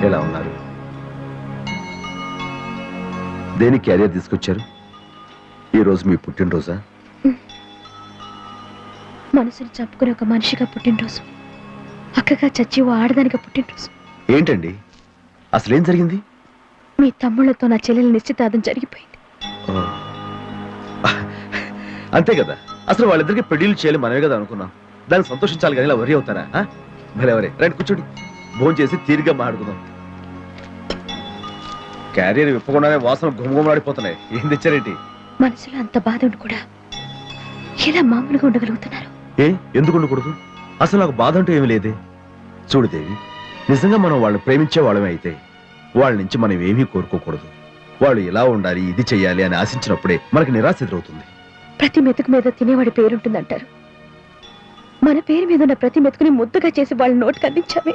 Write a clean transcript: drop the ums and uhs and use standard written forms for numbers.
ఎలా ఉన్నారు? దేనికి క్యారియర్ తీసుకొచ్చారు? ఈ రోజు మీ పుట్టినరోజా? మనసుని చంపుకుని ఒక మనిషిగా పుట్టినరోజు, అక్కగా చచ్చి ఓ ఆడదానిగా పుట్టినరోజు. ఏంటండి అసలేం జరిగింది? మీ తమ్ముళ్లతో నా చెల్లెల నిశ్చితార్థం జరిగిపోయింది. అంతే కదా, అసలు వాళ్ళిద్దరికి పెళ్లిళ్ళు చేయాలి మనమే కదా అనుకున్నాం. దానికి సంతోషించాలి కానీ ఇలా వరి అవుతారా? భలేవరే, రండి కూర్చోండి, భోజనం చేసి తీరిగ్గా మాట్లాడుకుందాం. క్యారియర్ విప్పకుండానే వాసన గుమగుమలాడిపోతున్నాయి. ఏం తెచ్చారేంటి? మనసులో అంత బాధ ఉండి కూడా ఎలా మామూలుగా ఉండగలుగుతున్నారు? ఎందుకు ఉండకూడదు? అసలు నాకు బాధ అంటూ ఏమీ లేదే. చూడు దేవి, నిజంగా మనం వాళ్ళని ప్రేమించే వాళ్ళమే అయితే వాళ్ళ నుంచి మనం ఏమీ కోరుకోకూడదు. వాళ్ళు ఇలా ఉండాలి, ఇది చెయ్యాలి అని ఆశించినప్పుడే మనకి నిరాశ ఎదురవుతుంది. ప్రతి మెతుకు మీద తినేవాడి పేరుంటుందంటారు. మన పేరు మీద ఉన్న ప్రతి మెతుకుని ముద్దుగా చేసి వాళ్ళ నోటికి అందించామే.